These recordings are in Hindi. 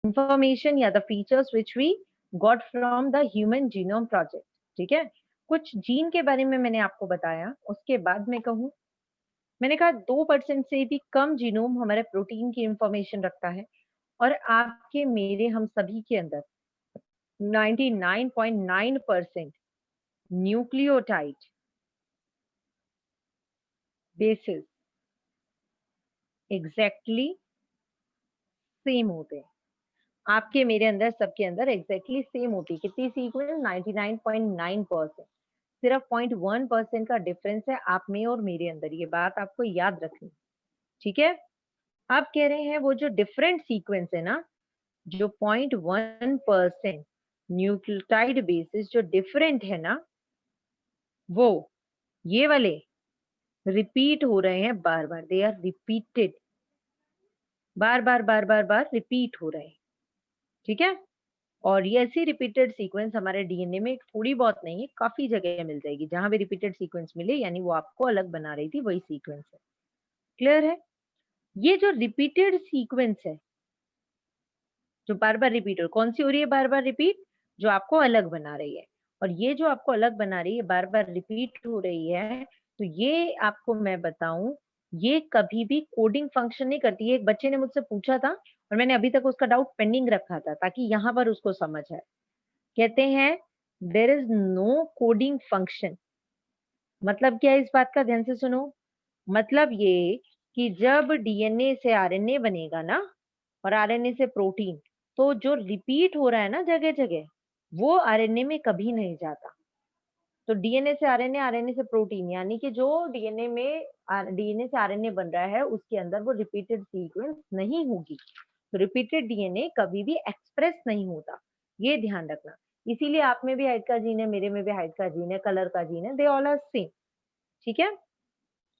इंफॉर्मेशन या the features which we got from the human genome project. ठीक है, कुछ जीन के बारे में मैंने आपको बताया, उसके बाद मैं कहूँ, मैंने कहा 2% से भी कम जीनोम हमारे प्रोटीन की इंफॉर्मेशन रखता है, और आपके मेरे हम सभी के अंदर 99.9% न्यूक्लियोटाइड बेसिस एग्जैक्टली सेम होते हैं। आपके मेरे अंदर सबके अंदर एग्जैक्टली सेम होती है। कितनी सीक्वेंस? 99.9%। सिर्फ 0.1% का डिफरेंस है आप में और मेरे अंदर। ये बात आपको याद रखनी, ठीक है। आप कह रहे हैं वो जो डिफरेंट सीक्वेंस है ना, जो 0.1% न्यूक्लियोटाइड बेसिस जो डिफरेंट है ना, वो ये वाले रिपीट हो रहे हैं बार बार। दे आर रिपीटेड, बार बार बार बार बार रिपीट हो रहे हैं, ठीक है। और ये ऐसी रिपीटेड सीक्वेंस हमारे डीएनए में थोड़ी बहुत नहीं है, काफी जगह मिल जाएगी। जहां भी रिपीटेड सीक्वेंस मिले यानी वो आपको अलग बना रही थी, वही सीक्वेंस है। क्लियर है? ये जो रिपीटेड सीक्वेंस है, जो बार बार रिपीट हो, कौन सी हो रही है बार बार रिपीट? जो आपको अलग बना रही है। और ये जो आपको अलग बना रही है, बार बार रिपीट हो रही है, तो ये आपको मैं बताऊं, ये कभी भी कोडिंग फंक्शन नहीं करती है। एक बच्चे ने मुझसे पूछा था और मैंने अभी तक उसका डाउट पेंडिंग रखा था, ताकि यहाँ पर उसको समझ आए। कहते हैं there is no coding function. मतलब क्या है इस बात का? ध्यान से सुनो। मतलब ये कि जब डीएनए से आरएनए बनेगा ना, और आरएनए से प्रोटीन, तो जो रिपीट हो रहा है ना जगह जगह, वो आरएनए में कभी नहीं जाता। तो डीएनए से आरएनए, आरएनए से प्रोटीन, यानी कि जो डीएनए में डीएनए से आरएनए बन रहा है, उसके अंदर वो रिपीटेड सीक्वेंस नहीं होगी। तो रिपीटेड डीएनए कभी भी एक्सप्रेस नहीं होता, ये ध्यान रखना। इसीलिए आप में भी हाइट का जीन है, मेरे में भी हाइट का जीन है, कलर का जीन है, दे ऑल आर सेम। ठीक है।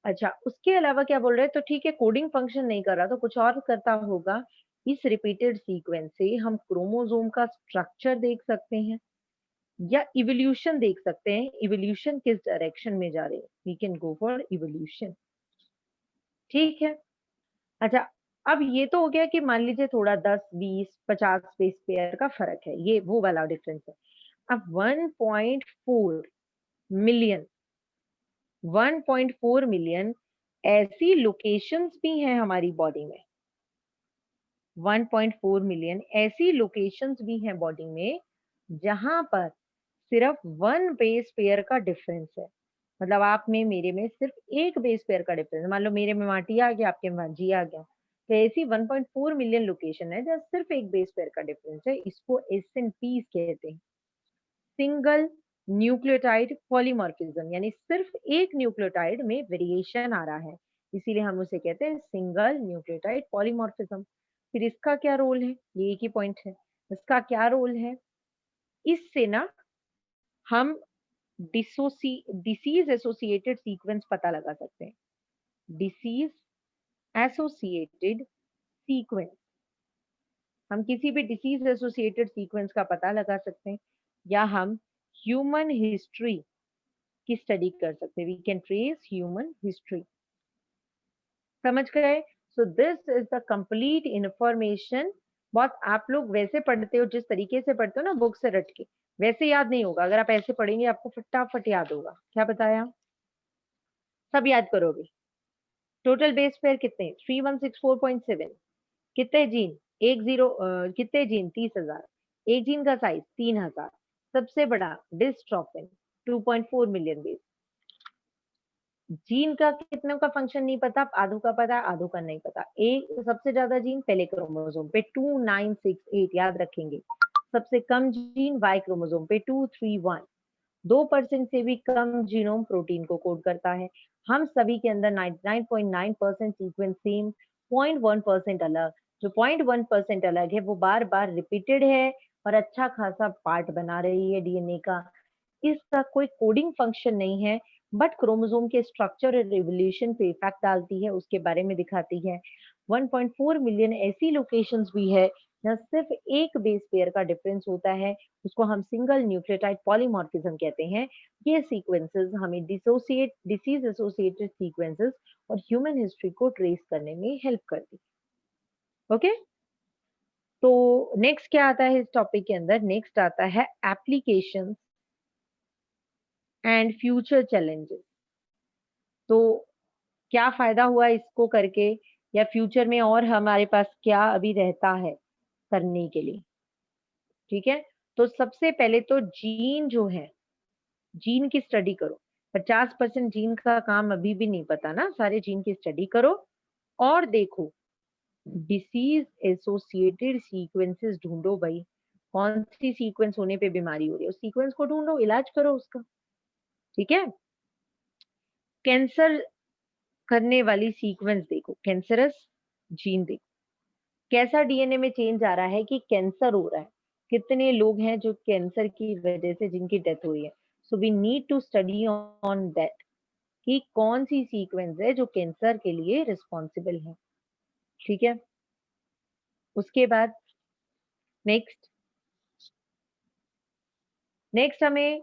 अच्छा, उसके अलावा क्या बोल रहे हैं? तो ठीक है, कोडिंग फंक्शन नहीं कर रहा तो कुछ और करता होगा। इस रिपीटेड सीक्वेंस से हम क्रोमोसोम का स्ट्रक्चर देख सकते हैं, या इवोल्यूशन देख सकते हैं। इवोल्यूशन किस डायरेक्शन में जा रहे हैं, we can go for evolution. ठीक है। अच्छा, अब ये तो हो गया कि मान लीजिए थोड़ा 10 20 50 बेस पेयर का फर्क है, ये वो वाला डिफरेंस है। अब 1.4 मिलियन 1.4 मिलियन ऐसी लोकेशंस भी हैं हमारी बॉडी में। 1.4 मिलियन ऐसी लोकेशंस भी हैं बॉडी में जहां पर सिर्फ वन बेस पेयर का डिफरेंस है। मतलब आप में मेरे में सिर्फ एक बेस पेयर का डिफरेंस है। मान लो मेरे में वहां टी आ गया, आपके में वहां जी आ गया, तो ऐसी 1.4 मिलियन लोकेशन है जहाँ सिर्फ एक बेस पेयर का डिफरेंस है। इसको एसएनपीज कहते हैं, सिंगल न्यूक्लियोटाइड पॉलीमॉर्फिज्म, यानी सिर्फ एक न्यूक्लियोटाइड में वेरिएशन आ रहा है, इसीलिए हम उसे कहते हैं सिंगल न्यूक्लियोटाइड पॉलीमॉर्फिज्म। फिर इसका क्या रोल है? ये एक ही पॉइंट है। इसका क्या रोल है? इससे ना हम डिसीज एसोसिएटेड सीक्वेंस पता लगा सकते हैं। डिसीज एसोसिएटेड सीक्वेंस, हम किसी भी डिसीज एसोसिएटेड सीक्वेंस का पता लगा सकते हैं, या हम ह्यूमन हिस्ट्री की स्टडी कर सकते हैं। We can trace human history. समझ गए? So this is the complete information. बहुत आप लोग वैसे पढ़ते हो, जिस तरीके से पढ़ते हो ना बुक से रट के, वैसे याद नहीं होगा। अगर आप ऐसे पढ़ेंगे आपको फटाफट याद होगा। क्या बताया? सब याद करोगे। टोटल बेस पेयर कितने? 3164.7। कितने जीन? एक जीरो कितने जीन? 30,000। एक जीन का साइज 3,000। सबसे बड़ा डिस्ट्रोफिन 2.4 मिलियन बेस। जीन का कितनों का फंक्शन नहीं पता, आधों का पता है, आधों का नहीं पता। एक सबसे ज्यादा जीन पहले क्रोमोसोम पे 2968, याद रखेंगे। सबसे कम जीन वाई क्रोमोसोम पे 231। 2% से भी कम जीनोम प्रोटीन को कोड करता है। हम सभी के अंदर 99.9% सीक्वेंस सेम, 0.1% अलग। जो 0.1% अलग है वो बार बार रिपीटेड है और अच्छा खासा पार्ट बना रही है डीएनए का। इसका कोई कोडिंग फंक्शन नहीं है, बट क्रोमोसोम के स्ट्रक्चर और रिवोल्यूशन पे इफेक्ट डालती है, उसके बारे में दिखाती है। 1.4 मिलियन ऐसी लोकेशंस भी है जहाँ सिर्फ एक बेस पेयर का डिफरेंस होता है, उसको हम सिंगल न्यूक्लियोटाइड पॉलीमॉर्फिज्म कहते हैं। ये सीक्वेंसेस हमें डिसीज एसोसिएटेड सीक्वेंसेस और ह्यूमन हिस्ट्री को ट्रेस करने में हेल्प करती है। ओके? तो नेक्स्ट क्या आता है इस टॉपिक के अंदर? नेक्स्ट आता है एप्लीकेशंस एंड फ्यूचर चैलेंजेस। तो क्या फायदा हुआ इसको करके, या फ्यूचर में और हमारे पास क्या अभी रहता है करने के लिए? ठीक है, तो सबसे पहले तो जीन जो है, जीन की स्टडी करो। 50% जीन का काम अभी भी नहीं पता ना, सारे जीन की स्टडी करो और देखो डिसीज एसोसिएटेड सीक्वेंसेस ढूंढो भाई, कौन सी सीक्वेंस होने पे बीमारी हो रही है, उस सीक्वेंस को ढूंढो, इलाज करो उसका। ठीक है, कैंसर करने वाली सीक्वेंस देखो, कैंसरस जीन देखो, कैसा डीएनए में चेंज आ रहा है कि कैंसर हो रहा है, कितने लोग हैं जो कैंसर की वजह से जिनकी डेथ हुई है। So we need to study on that कि कौन सी सीक्वेंस है जो कैंसर के लिए रिस्पॉन्सिबल है। ठीक है, उसके बाद नेक्स्ट नेक्स्ट हमें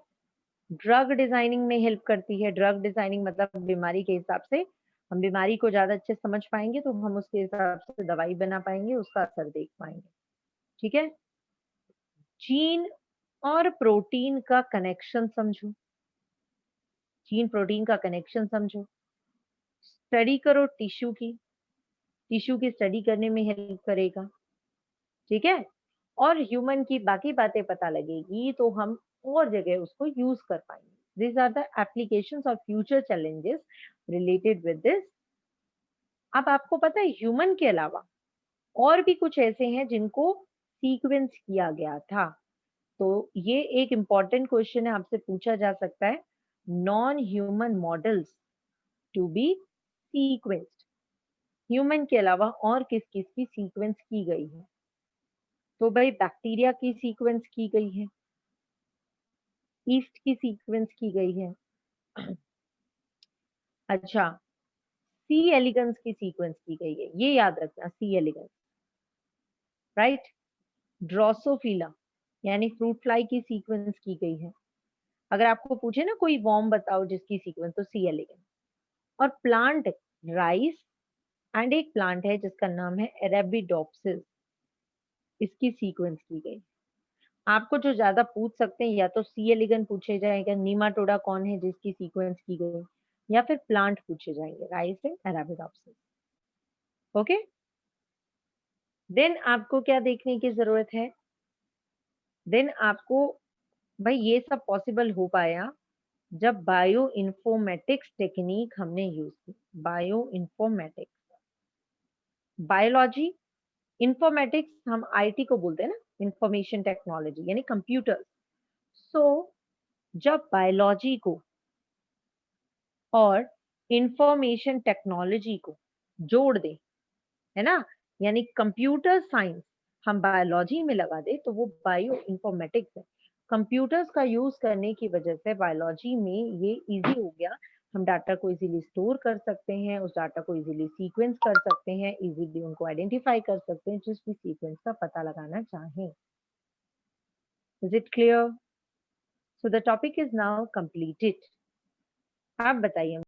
ड्रग डिजाइनिंग में हेल्प करती है। ड्रग डिजाइनिंग मतलब बीमारी के हिसाब से, हम बीमारी को ज्यादा अच्छे से समझ पाएंगे तो हम उसके हिसाब से दवाई बना पाएंगे, उसका असर देख पाएंगे। ठीक है, जीन और प्रोटीन का कनेक्शन समझो, जीन प्रोटीन का कनेक्शन समझो, स्टडी करो टिश्यू की स्टडी करने में हेल्प करेगा। ठीक है, और ह्यूमन की बाकी बातें पता लगेगी तो हम और जगह उसको यूज कर पाएंगे। This are the applications of future challenges related with this. अब आपको पता है ह्यूमन के अलावा और भी कुछ ऐसे हैं जिनको सीक्वेंस किया गया था। तो ये एक इंपॉर्टेंट क्वेश्चन है, आपसे पूछा जा सकता है, non human models to be sequenced, human के अलावा और किस किस की सीक्वेंस की गई है? तो भाई बैक्टीरिया की सीक्वेंस की गई है, ईस्ट की सीक्वेंस की गई है, अच्छा सी एलिगन्स की सीक्वेंस की गई है, ये याद रखना, सी एलिगन्स, राइट। ड्रोसोफिला यानी फ्रूट फ्लाई की सीक्वेंस की गई है। अगर आपको पूछे ना कोई वॉर्म बताओ जिसकी सीक्वेंस, तो सी एलिगन्स। और प्लांट राइस, एंड एक प्लांट है जिसका नाम है अरेबिडोप्सिस, इसकी सीक्वेंस की गई। आपको जो ज्यादा पूछ सकते हैं, या तो सी एलिगन पूछे जाएगा, नीमाटोडा कौन है जिसकी सीक्वेंस की गई, या फिर प्लांट पूछे जाएंगे, rice and Arabidopsis. Okay, then आपको क्या देखने की जरूरत है? देन आपको, भाई ये सब पॉसिबल हो पाया जब बायो इन्फॉर्मेटिक्स टेक्निक हमने यूज की। बायो इन्फॉर्मेटिक्स, बायोलॉजी, इंफॉर्मेटिक्स हम आईटी को बोलते हैं ना, इंफॉर्मेशन टेक्नोलॉजी यानी कंप्यूटर। सो जब बायोलॉजी को और इंफॉर्मेशन टेक्नोलॉजी को जोड़ दे, है ना, यानी कंप्यूटर साइंस हम बायोलॉजी में लगा दे तो वो बायो इंफॉर्मेटिक्स है। कंप्यूटर्स का यूज करने की वजह से बायोलॉजी में ये इजी हो गया, हम डाटा को इजीली स्टोर कर सकते हैं, उस डाटा को इजीली सीक्वेंस कर सकते हैं, इजीली उनको आइडेंटिफाई कर सकते हैं जिस भी सीक्वेंस का पता लगाना चाहें। Is it clear? So the topic is now completed. आप बताइए।